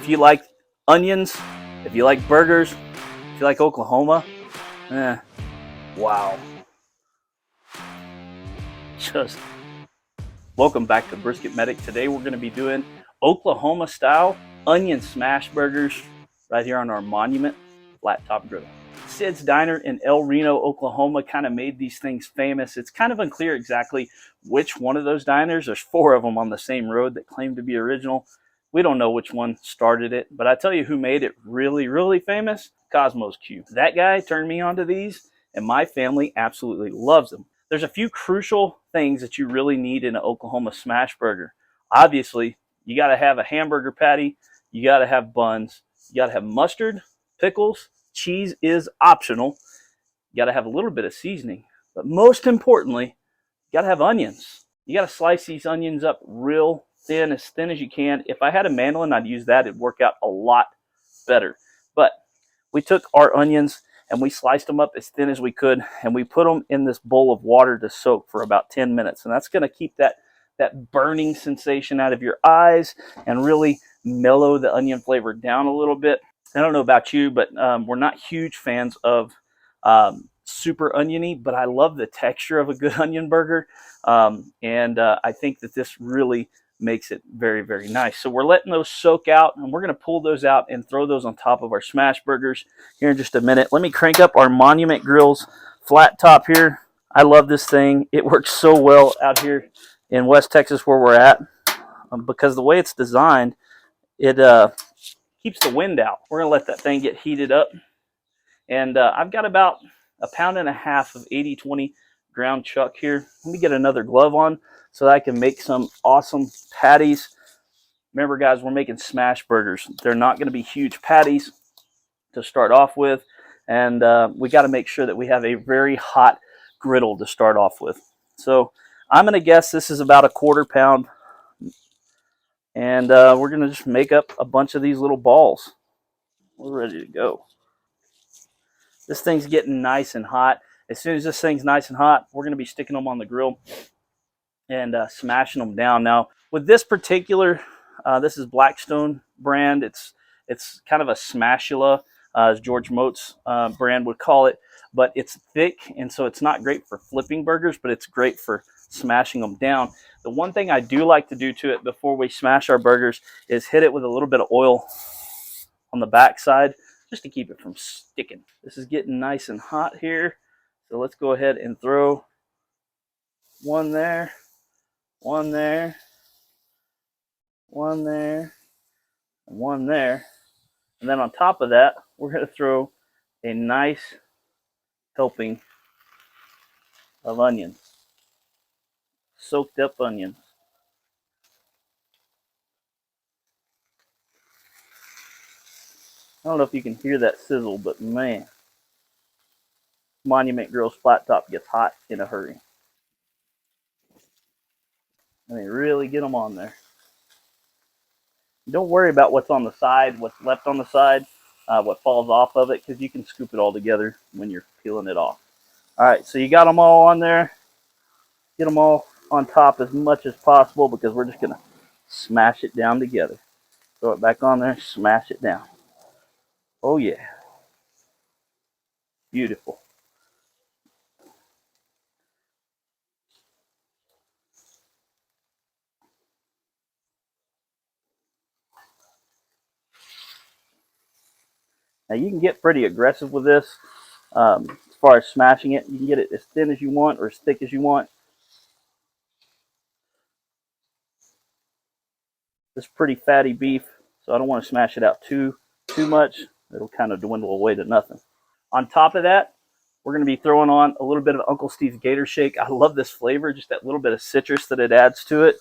you like onions, if you like burgers, if you like Oklahoma, wow. Just welcome back to BrisketMedic. Today we're going to be doing Oklahoma style onion smash burgers right here on our Monument flat top grill. Sid's Diner in El Reno, Oklahoma kind of made these things famous. It's kind of unclear exactly which one of those diners. There's 4 of them on the same road that claim to be original. We don't know which one started it, but I tell you who made it really, really famous, Cosmos Q. That guy turned me onto these, and my family absolutely loves them. There's a few crucial things that you really need in an Oklahoma smash burger. Obviously, you got to have a hamburger patty, you got to have buns, you got to have mustard, pickles, cheese is optional, you got to have a little bit of seasoning, but most importantly, you got to have onions. You got to slice these onions up real thin as you can. If I had a mandolin, I'd use that. It'd work out a lot better. But we took our onions and we sliced them up as thin as we could, and we put them in this bowl of water to soak for about 10 minutes. And that's going to keep that burning sensation out of your eyes and really mellow the onion flavor down a little bit. I don't know about you, but we're not huge fans of super oniony, but I love the texture of a good onion burger. I think that this really makes it very, very nice. So we're letting those soak out, and we're going to pull those out and throw those on top of our smash burgers here in just a minute. Let me crank up our Monument Grills flat top here. I love this thing. It works so well out here in West Texas where we're at because the way it's designed, it keeps the wind out. We're going to let that thing get heated up. And I've got about 1.5 pounds of 80/20 ground chuck here. Let me get another glove on so that I can make some awesome patties. Remember, guys, we're making smash burgers. They're not going to be huge patties to start off with. And we got to make sure that we have a very hot griddle to start off with. So I'm going to guess this is about 1/4 pound. And we're going to just make up a bunch of these little balls. We're ready to go. This thing's getting nice and hot. As soon as this thing's nice and hot, we're going to be sticking them on the grill and smashing them down. Now, with this particular, this is Blackstone brand. It's kind of a smashula, as George Mote's brand would call it, but it's thick, and so it's not great for flipping burgers, but it's great for smashing them down. The one thing I do like to do to it before we smash our burgers is hit it with a little bit of oil on the back side, just to keep it from sticking. This is getting nice and hot here. So let's go ahead and throw one there, one there, one there, and one there. And then on top of that, we're going to throw a nice helping of onions, soaked up onions. I don't know if you can hear that sizzle, but man, Monument Grill's flat top gets hot in a hurry. I mean, really get them on there. Don't worry about what's on the side, what's left on the side, what falls off of it, because you can scoop it all together when you're peeling it off. All right, so you got them all on there. Get them all on top as much as possible because we're just going to smash it down together. Throw it back on there, smash it down. Oh, yeah. Beautiful. Now, you can get pretty aggressive with this as far as smashing it. You can get it as thin as you want or as thick as you want. This is pretty fatty beef, so I don't want to smash it out too much. It'll kind of dwindle away to nothing. On top of that, we're going to be throwing on a little bit of Unclestevesshake Gator Shake. I love this flavor, just that little bit of citrus that it adds to it.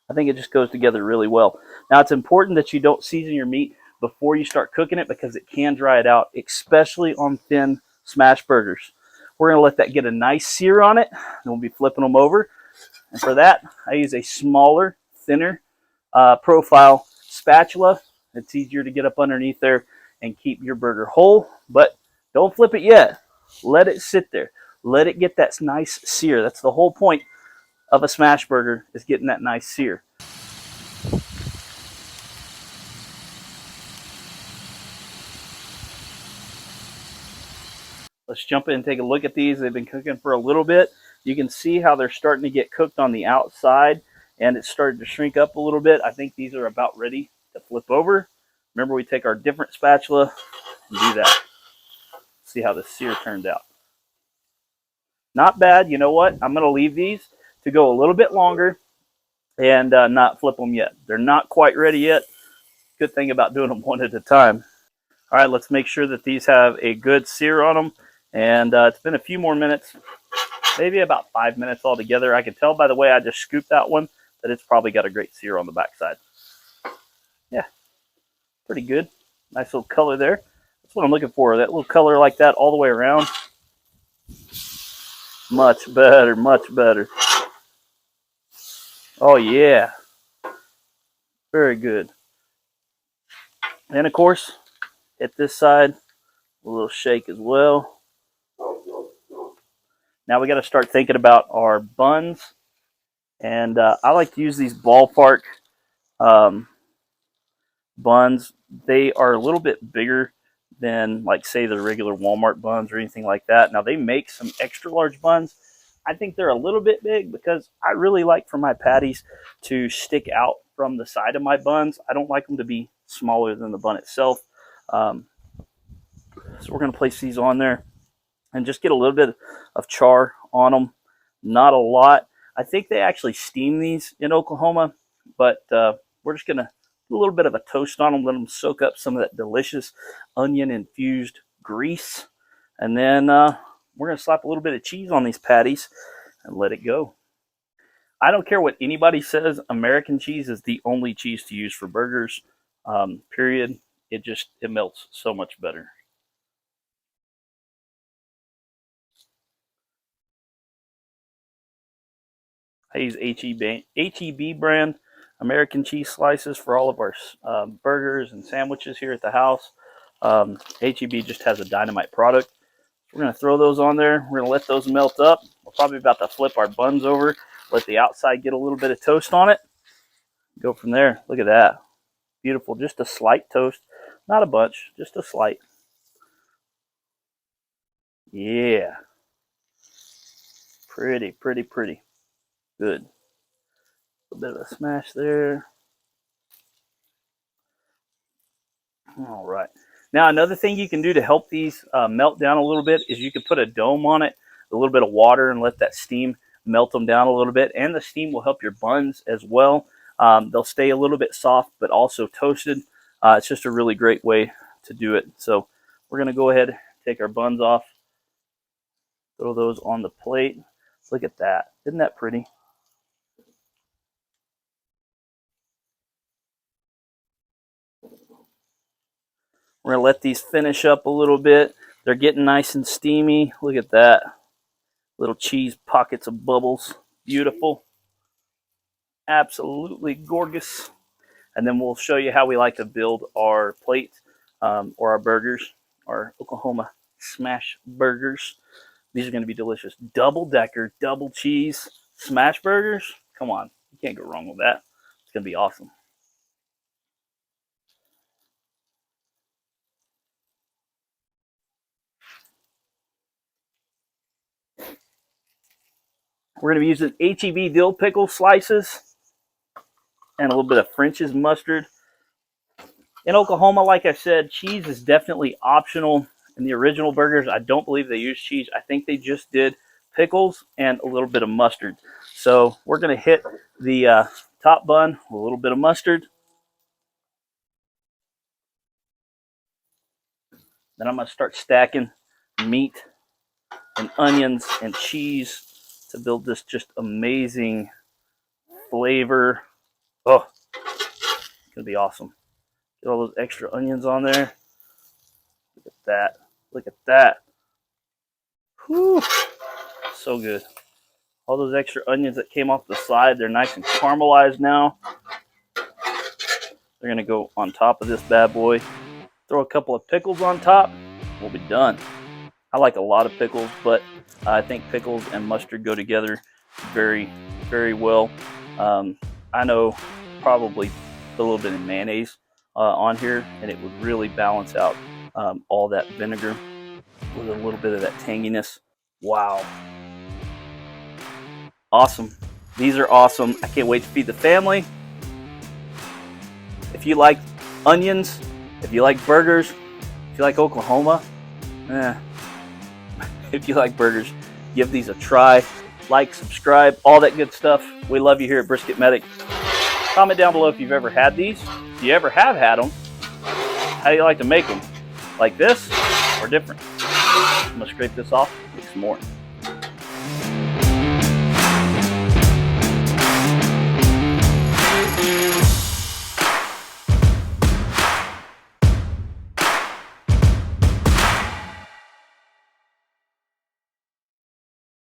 I think it just goes together really well. Now, it's important that you don't season your meat before you start cooking it because it can dry it out, especially on thin smash burgers. We're going to let that get a nice sear on it, and we'll be flipping them over. And for that, I use a smaller, thinner profile spatula. It's easier to get up underneath there and keep your burger whole, but don't flip it yet. Let it sit there. Let it get that nice sear. That's the whole point of a smash burger, is getting that nice sear. let's jump in and take a look at these. They've been cooking for a little bit. You can see how they're starting to get cooked on the outside, and it's started to shrink up a little bit. I think these are about ready to flip over. Remember, we take our different spatula and do that. See how the sear turned out. Not bad. You know what? I'm going to leave these to go a little bit longer and not flip them yet. They're not quite ready yet. Good thing about doing them one at a time. All right, let's make sure that these have a good sear on them. And it's been a few more minutes, maybe about 5 minutes altogether. I can tell by the way I just scooped that one that it's probably got a great sear on the backside. Yeah, pretty good. Nice little color there. That's what I'm looking for, that little color like that all the way around. Much better, much better. Oh, yeah. Very good. And, of course, hit this side, a little shake as well. Now we got to start thinking about our buns. And I like to use these ballpark buns. They are a little bit bigger than, like, say, the regular Walmart buns or anything like that. Now, they make some extra large buns. I think they're a little bit big because I really like for my patties to stick out from the side of my buns. I don't like them to be smaller than the bun itself. So we're going to place these on there and just get a little bit of char on them. Not a lot. I think they actually steam these in Oklahoma, but we're just going to do a little bit of a toast on them, let them soak up some of that delicious onion-infused grease. And then we're going to slap a little bit of cheese on these patties and let it go. I don't care what anybody says, American cheese is the only cheese to use for burgers, period. It melts so much better. I use HEB brand American cheese slices for all of our burgers and sandwiches here at the house. HEB just has a dynamite product. We're going to throw those on there. We're going to let those melt up. We're probably about to flip our buns over, let the outside get a little bit of toast on it. Go from there. Look at that. Beautiful. Just a slight toast. Not a bunch, just a slight. Yeah. Pretty, pretty, pretty. Good. A bit of a smash there. All right. Now, another thing you can do to help these melt down a little bit is you can put a dome on it, a little bit of water, and let that steam melt them down a little bit. And the steam will help your buns as well. They'll stay a little bit soft, but also toasted. It's just a really great way to do it. So we're going to go ahead, take our buns off, throw those on the plate. Look at that. Isn't that pretty? We're going to let these finish up a little bit. They're getting nice and steamy. Look at that. Little cheese pockets of bubbles. Beautiful. Absolutely gorgeous. And then we'll show you how we like to build our plates or our burgers, our Oklahoma smash burgers. These are going to be delicious. Double-decker, double cheese smash burgers. Come on. You can't go wrong with that. It's going to be awesome. We're going to be using HEB dill pickle slices and a little bit of French's mustard. In Oklahoma, like I said, cheese is definitely optional. In the original burgers, I don't believe they use cheese. I think they just did pickles and a little bit of mustard. So we're going to hit the top bun with a little bit of mustard. Then I'm going to start stacking meat and onions and cheese to build this just amazing flavor. Oh, it's going to be awesome. Get all those extra onions on there. Look at that. Look at that. Whew. So good. All those extra onions that came off the side, they're nice and caramelized now. They're going to go on top of this bad boy. Throw a couple of pickles on top. We'll be done. I like a lot of pickles, but I think pickles and mustard go together very, very well. I know probably put a little bit of mayonnaise on here, and it would really balance out all that vinegar. with a little bit of that tanginess. Wow. Awesome. These are awesome. I can't wait to feed the family. If you like onions, if you like burgers, if you like Oklahoma, if you like burgers, give these a try. Like, subscribe, all that good stuff. We love you here at BrisketMedic. Comment down below if you've ever had these. If you ever have had them, how do you like to make them? Like this or different? I'm going to scrape this off, make some more.